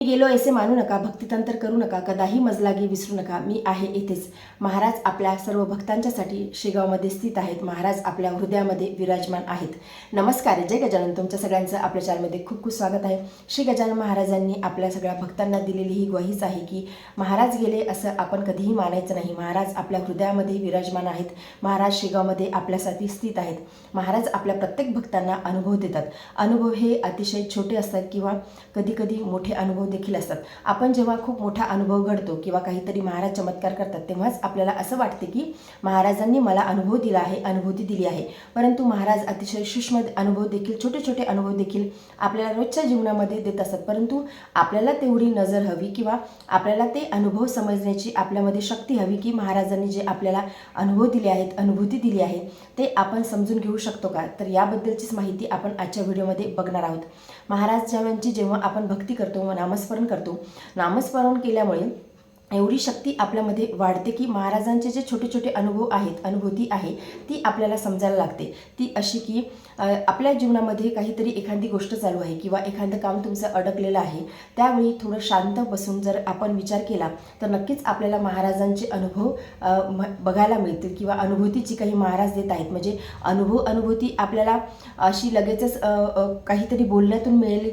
गेलो ऐसे मानू नका, भक्तितंत्र करू नका, कदाही मजलागी विसरू नका. मी आहे इथेच. महाराज आपल्या सर्व भक्तांच्यासाठी शेगावमध्ये स्थित आहेत. महाराज आपल्या हृदयामध्ये विराजमान आहेत. नमस्कार, जय गजानन. तुमच्या सगळ्यांचं आपल्या चॅनलमध्ये खूप खूप स्वागत आहे. श्री गजानन महाराजांनी आपल्या सगळ्या भक्तांना दिलेली ही ग्वाहीच आहे की महाराज गेले असं आपण कधीही मानायचं नाही. महाराज आपल्या हृदयामध्ये विराजमान आहेत. महाराज शेगावमध्ये आपल्यासाठी स्थित आहेत. महाराज आपल्या प्रत्येक भक्तांना अनुभव देतात. अनुभव हे अतिशय छोटे असतात किंवा कधी कधी मोठे अनुभव देखील असतात. आपण जेव्हा खूप मोठा अनुभव घडतो किंवा काहीतरी महाराज चमत्कार करतात तेव्हाच आपल्याला असं वाटते की महाराजांनी मला अनुभव दिला आहे, अनुभूती दिली आहे. परंतु महाराज अतिशय सूक्ष्म अनुभव देखील, छोटे छोटे अनुभव देखील आपल्याला रोजच्या जीवनामध्ये देत असतात. परंतु आपल्याला तेवढी नजर हवी किंवा आपल्याला ते अनुभव समजण्याची आपल्यामध्ये शक्ती हवी की महाराजांनी जे आपल्याला अनुभव दिले आहेत, अनुभूती दिली आहे ते आपण समजून घेऊ शकतो का? तर याबद्दलचीच माहिती आपण आजच्या व्हिडिओमध्ये बघणार आहोत. महाराजांची जेव्हा आपण भक्ती करतो, नामस्मरण करतो, नामस्मरण केल्यामुळे एवढी शक्ती आपल्यामध्ये वाढते की महाराजांचे जे छोटे छोटे अनुभव आहेत, अनुभूती आहे ती आपल्याला समजायला लागते. ती अशी की आपल्या जीवनामध्ये काहीतरी एखादी गोष्ट चालू आहे किंवा एखादं काम तुमचं अडकलेलं आहे, त्यावेळी थोडं शांत बसून जर आपण विचार केला तर नक्कीच आपल्याला महाराजांचे अनुभव बघायला मिळतील किंवा अनुभूतीची काही महाराज देत आहेत. म्हणजे अनुभूती आपल्याला अशी लगेचच काहीतरी बोलण्यातून मिळेल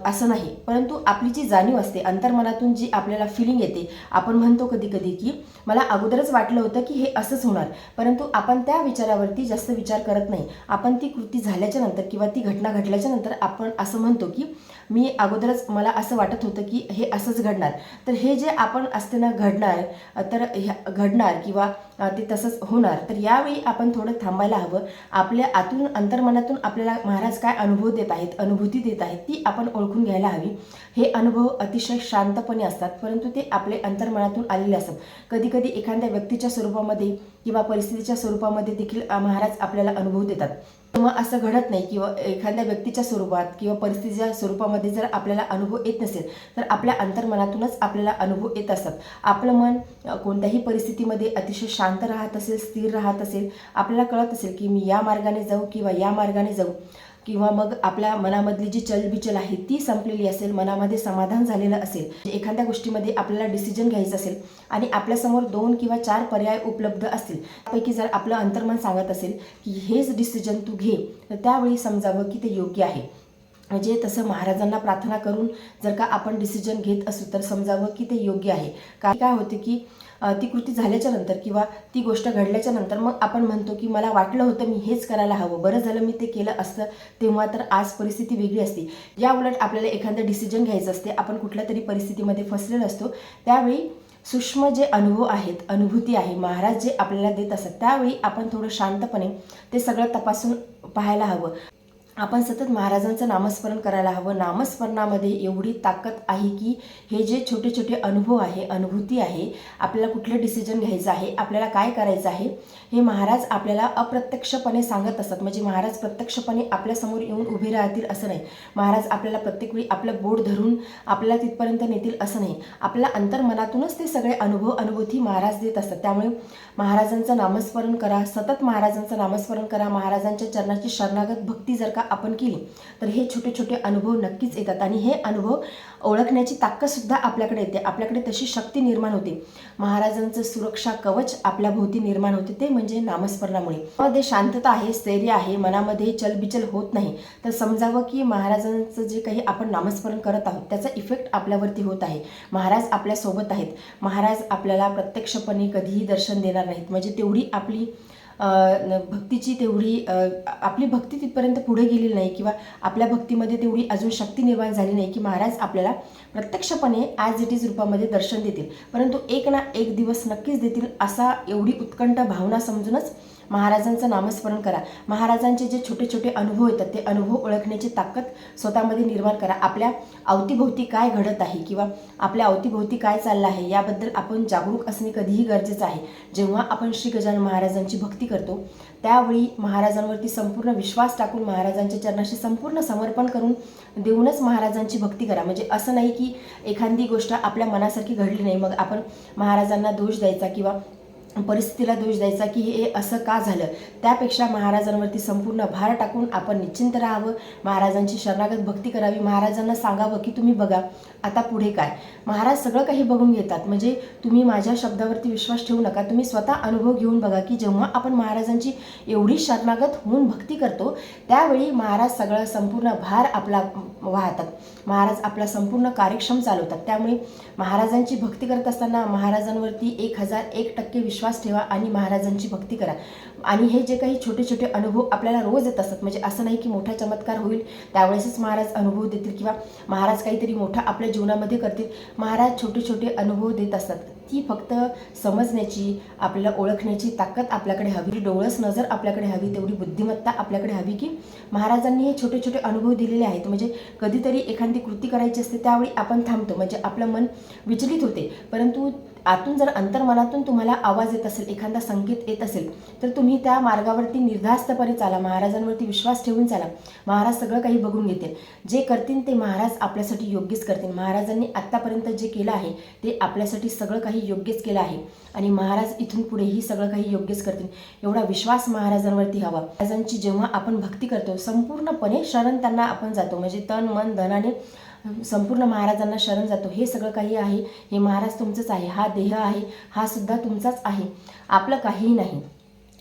असं नाही, परंतु आपली जी जाणीव असते, अंतर्मनातून जी आपल्याला फिलिंग येते. आपण म्हणतो कधी कधी की मला अगोदरच वाटलं होतं की हे असंच होणार, परंतु आपण त्या विचारावरती जास्त विचार करत नाही. आपण ती कृती झाल्याच्या नंतर किंवा ती घटना घडल्याच्या नंतर आपण असं म्हणतो की मी अगोदरच मला असं वाटत होतं की हे असंच घडणार. तर हे जे आपण असताना घडणार, तर घडणार किंवा ते तसंच होणार, तर यावेळी आपण थोडं थांबायला हवं. आपल्या आतून, अंतर्मनातून आपल्याला महाराज काय अनुभव देत आहेत, अनुभूती देत आहेत ती आपण ओळखून घ्यायला हवी. हे अनुभव अतिशय शांतपणे असतात, परंतु ते आपले अंतर्मनातून आलेले असतात. कधी कधी एखाद्या व्यक्तीच्या स्वरूपामध्ये किंवा परिस्थितीच्या स्वरूपामध्ये देखील महाराज आपल्याला अनुभव देतात. तेव्हा असं घडत नाही किंवा एखाद्या व्यक्तीच्या स्वरूपात किंवा परिस्थितीच्या स्वरूपामध्ये जर आपल्याला अनुभव येत नसेल तर आपल्या अंतर्मनातूनच आपल्याला अनुभव येत असतात. आपलं मन कोणत्याही परिस्थितीमध्ये अतिशय शांत राहत असेल, स्थिर राहत असेल, आपल्याला कळत असेल की मी या मार्गाने जाऊ किंवा या मार्गाने जाऊ, किंवा मग आपल्या मनामधली जी चलबिचल आहे ती संपलेली असेल, मनामध्ये समाधान झालेलं असेल, एखाद्या गोष्टीमध्ये आपल्याला डिसिजन घ्यायचं असेल आणि आपल्यासमोर 2 किंवा 4 पर्याय उपलब्ध असतील, त्यापैकी जर आपलं अंतर्मन सांगत असेल की हेच डिसिजन तू घे, तर त्यावेळी समजावं की ते योग्य आहे. म्हणजे तसं महाराजांना प्रार्थना करून जर का आपण डिसिजन घेत असू तर समजावं की ते योग्य आहे. काय होते की ती कृती झाल्याच्या नंतर किंवा ती गोष्ट घडल्याच्या नंतर मग आपण म्हणतो की मला वाटलं होतं मी हेच करायला हवं, बरं झालं मी ते केलं असतं, तेव्हा तर आज परिस्थिती वेगळी असती. या उलट आपल्याला एखादं डिसिजन घ्यायचं असते, आपण कुठल्या तरी परिस्थितीमध्ये फसलेलो असतो, त्यावेळी सूक्ष्म जे अनुभव आहेत, अनुभूती आहे, महाराज जे आपल्याला देत असतात, त्यावेळी आपण थोडं शांतपणे ते सगळं तपासून पाहायला हवं. आपण सतत महाराजांचं नामस्मरण करायला हवं. नामस्मरणामध्ये एवढी ताकद आहे की हे जे छोटे छोटे अनुभव आहे, अनुभूती आहे, आपल्याला कुठलं डिसिजन घ्यायचं आहे, आपल्याला काय करायचं आहे, हे महाराज आपल्याला अप्रत्यक्षपणे सांगत असतात. म्हणजे महाराज प्रत्यक्षपणे आपल्यासमोर येऊन उभे राहतील असं नाही. महाराज आपल्याला प्रत्येक वेळी आपलं बोट धरून आपल्याला तिथपर्यंत नेतील असं नाही. आपल्या अंतर्मनातूनच ते सगळे अनुभव, अनुभूती महाराज देत असतात. त्यामुळे महाराजांचं नामस्मरण करा, सतत महाराजांचं नामस्मरण करा. महाराजांच्या चरणाची शरणागत भक्ती जर का आपण केली तर हे छोटे छोटे अनुभव नक्कीच येतात आणि हे अनुभव ओळखण्याची ताकदसुद्धा आपल्याकडे येते. आपल्याकडे तशी शक्ती निर्माण होते. महाराजांचं सुरक्षा कवच आपल्या भोवती निर्माण होते, ते म्हणजे नामस्मरणामुळे. मध्ये शांतता आहे, स्थैर्य आहे, मनामध्ये चलबिचल होत नाही, तर समजावं की महाराजांचं जे काही आपण नामस्मरण करत आहोत त्याचा इफेक्ट आपल्यावरती होत आहे. महाराज आपल्यासोबत आहेत. महाराज आपल्याला प्रत्यक्षपणे कधीही दर्शन देणार नाहीत. म्हणजे तेवढी आपली भक्तीची तेवढी आपली भक्ती तिथपर्यंत पुढे गेलेली नाही किंवा आपल्या भक्तीमध्ये तेवढी अजून शक्ती निर्माण झाली नाही की महाराज आपल्याला प्रत्यक्षपणे ॲज इट इज रूपामध्ये दर्शन देतील. परंतु एक ना एक दिवस नक्कीच देतील, असा एवढी उत्कंठ भावना समजूनच महाराजांचं नामस्मरण करा. महाराजांचे जे छोटे छोटे अनुभव येतात ते अनुभव ओळखण्याची ताकद स्वतःमध्ये निर्माण करा. आपल्या अवतीभोवती काय घडत आहे किंवा आपल्या अवतीभोवती काय चाललं आहे याबद्दल आपण जागरूक असणे कधीही गरजेचं आहे. जेव्हा आपण श्री गजानन महाराजांची भक्ती करतो त्यावेळी महाराजांवरती संपूर्ण विश्वास टाकून, महाराजांच्या चरणाशी संपूर्ण समर्पण करून देऊनच महाराजांची भक्ती करा. म्हणजे असं नाही की एखादी गोष्ट आपल्या मनासारखी घडली नाही मग आपण महाराजांना दोष द्यायचा किंवा परिस्थितीला दोष द्यायचा की हे असं का झालं, त्यापेक्षा महाराजांवरती संपूर्ण भार टाकून आपण निश्चिंत राहावं, महाराजांची शरणागत भक्ती करावी, महाराजांना सांगावं की तुम्ही बघा आता पुढे काय. महाराज सगळं काही बघून घेतात. म्हणजे तुम्ही माझ्या शब्दावरती विश्वास ठेवू नका, तुम्ही स्वतः अनुभव घेऊन बघा की जेव्हा आपण महाराजांची एवढी शरणागत होऊन भक्ती करतो त्यावेळी महाराज सगळं संपूर्ण भार आपला वाहतात, महाराज आपला संपूर्ण कार्यक्षम चालवतात. त्यामुळे महाराजांची भक्ती करत असताना महाराजांवरती 1001% विश्वास ठेवा आणि महाराजांची भक्ती करा. आणि हे जे काही छोटे छोटे अनुभव आपल्याला रोज येत असतात, म्हणजे असं नाही की मोठा चमत्कार होईल त्यावेळेसच महाराज अनुभव देतील किंवा महाराज काहीतरी मोठा आपल्या जीवनामध्ये करतील. महाराज छोटे छोटे अनुभव देत असतात. ती फक्त समजण्याची, आपल्याला ओळखण्याची ताकद आपल्याकडे हवी, डोळस नजर आपल्याकडे हवी, तेवढी बुद्धिमत्ता आपल्याकडे हवी की महाराजांनी हे छोटे छोटे अनुभव दिलेले आहेत. म्हणजे कधीतरी एखादी कृती करायची असते त्यावेळी आपण थांबतो, म्हणजे आपलं मन विचलित होते, परंतु आतून जर अंतर्मनातून तुम्हाला आवाज येत असेल, एखादा संकेत येत असेल तर तुम्ही त्या मार्गावरती निर्धास्तपणे चाला, महाराजांवरती विश्वास ठेवून चाला. महाराज सगळं काही बघून घेतील. जे करतील ते महाराज आपल्यासाठी योग्यच करतील. महाराजांनी आत्तापर्यंत जे केलं आहे ते आपल्यासाठी सगळं काही योग्यच केलं आहे आणि महाराज इथून पुढेही सगळं काही योग्यच करतील. एवढा विश्वास महाराजांवरती हवा. महाराजांची जेव्हा आपण भक्ती करतो संपूर्णपणे शरण त्यांना आपण जातो, म्हणजे तन मन धनाने संपूर्ण महाराजांना शरण जातो. हे सगळं काही आहे हे महाराज तुमचंच आहे, हा देह आहे हा सुद्धा तुमचाच आहे, आपलं काहीही नाही.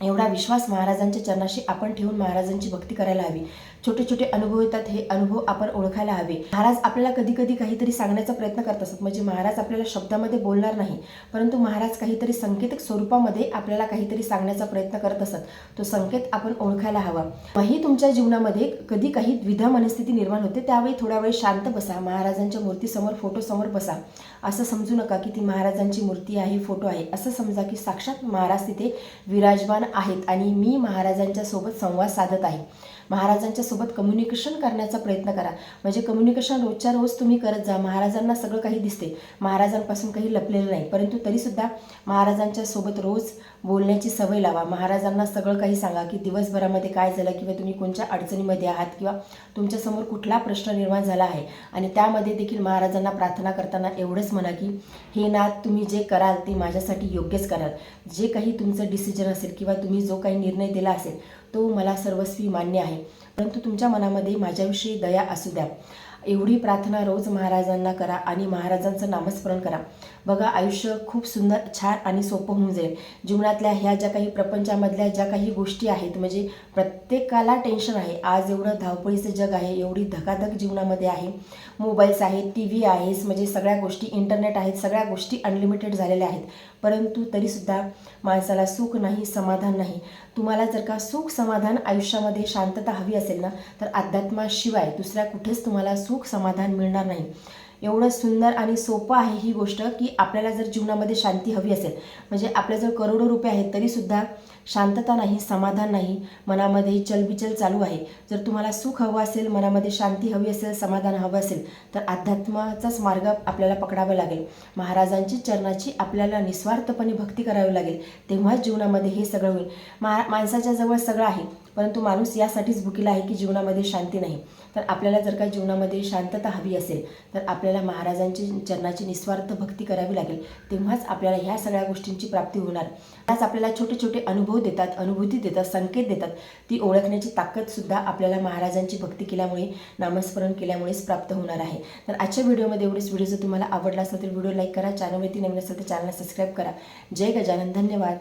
एवढा विश्वास महाराजांच्या चरणाशी आपण ठेवून महाराजांची भक्ती करायला हवी. छोटे छोटे अनुभव येतात, हे अनुभव आपण ओळखायला हवे. महाराज आपल्याला कधी कधी काहीतरी सांगण्याचा प्रयत्न करत असतात, म्हणजे महाराज आपल्याला शब्दामध्ये बोलणार नाही, परंतु महाराज काहीतरी संकेतिक स्वरूपामध्ये आपल्याला काहीतरी सांगण्याचा प्रयत्न करत असतात. तो संकेत आपण ओळखायला हवा. ही तुमच्या जीवनामध्ये कधी काही द्विधा मनस्थिती निर्माण होते त्यावेळी थोडा वेळ शांत बसा, महाराजांच्या मूर्तीसमोर फोटोसमोर बसा. असं समजू नका की ती महाराजांची मूर्ती आहे, फोटो आहे. असं समजा की साक्षात महाराज तिथे विराजमान आहेत आणि मी महाराजांच्या सोबत संवाद साधत आहे. महाराजांच्या सोबत कम्युनिकेशन करण्याचा प्रयत्न करा. म्हणजे कम्युनिकेशन रोजच्या रोज तुम्ही करत जा. महाराजांना सगळं काही दिसते, महाराजांपासून काही लपलेलं नाही, परंतु तरीसुद्धा महाराजांच्या सोबत रोज बोलण्याची सवय लावा. महाराजांना सगळं काही सांगा की दिवसभरामध्ये काय झालं किंवा तुम्ही कोणत्या अडचणीमध्ये आहात किंवा तुमच्यासमोर कुठला प्रश्न निर्माण झाला आहे. आणि त्यामध्ये देखील महाराजांना प्रार्थना करताना एवढंच म्हणा की हे नाथ, तुम्ही जे कराल ते माझ्यासाठी योग्यच कराल. जे काही तुमचं डिसिजन असेल किंवा तुम्ही जो काही निर्णय दिला असेल तो मला सर्वस्वी मान्य आहे, परंतु तुमच्या मनामध्ये माझ्याविषयी दया असू द्या. एवढी प्रार्थना रोज महाराजांना करा आणि महाराजांचं नामस्मरण करा. बघा, आयुष्य खूप सुंदर, छान आणि सोपं होऊन जाईल. जीवनातल्या ह्या ज्या काही प्रपंचामधल्या ज्या काही गोष्टी आहेत, म्हणजे प्रत्येकाला टेन्शन आहे. आज एवढं धावपळीचं जग आहे, एवढी धकाधक जीवनामध्ये आहे. मोबाईल्स आहेत, टी व्ही आहेस, म्हणजे सगळ्या गोष्टी, इंटरनेट आहेत, सगळ्या गोष्टी अनलिमिटेड झालेल्या आहेत, परंतु तरीसुद्धा माणसाला सुख नाही, समाधान नाही. तुम्हाला जर का सुख समाधान आयुष्यामध्ये शांतता हवी असेल ना, तर अध्यात्माशिवाय दुसऱ्या कुठेच तुम्हाला सुख समाधान मिळणार नाही. एवढं सुंदर आणि सोपं आहे ही गोष्ट की आपल्याला जर जीवनामध्ये शांती हवी असेल, म्हणजे आपल्याजवळ करोडो रुपये आहेत तरीसुद्धा शांतता नाही, समाधान नाही, मनामध्ये चलबिचल चालू आहे. जर तुम्हाला सुख हवं असेल, मनामध्ये शांती हवी असेल, समाधान हवं असेल, तर अध्यात्माचाच मार्ग आपल्याला पकडावा लागेल. महाराजांची चरणाची आपल्याला निस्वार्थपणे भक्ती करावी लागेल, तेव्हाच जीवनामध्ये हे सगळं होईल. माणसाच्या जवळ सगळं आहे, परंतु माणूस यासाठीच भुकेला आहे की जीवनामध्ये शांती नाही. तर आपल्याला जर का जीवनामध्ये शांतता हवी असेल तर आपल्याला महाराजांची चरणाची निस्वार्थ भक्ती करावी लागेल, तेव्हाच आपल्याला ह्या सगळ्या गोष्टींची प्राप्ती होणार. आज आपल्याला छोटे छोटे अनुभव देतात, अनुभूती देतात, संकेत देतात. ती ओळखण्याची ताकदसुद्धा आपल्याला महाराजांची भक्ती केल्यामुळे, नामस्मरण केल्यामुळेच प्राप्त होणार आहे. तर आजच्या व्हिडिओमध्ये एवढीच. व्हिडिओ जर तुम्हाला आवडला असेल तर व्हिडिओ लाईक करा, चॅनलवरती नवीन असेल तर चॅनलला सबस्क्राईब करा. जय गजानन. धन्यवाद.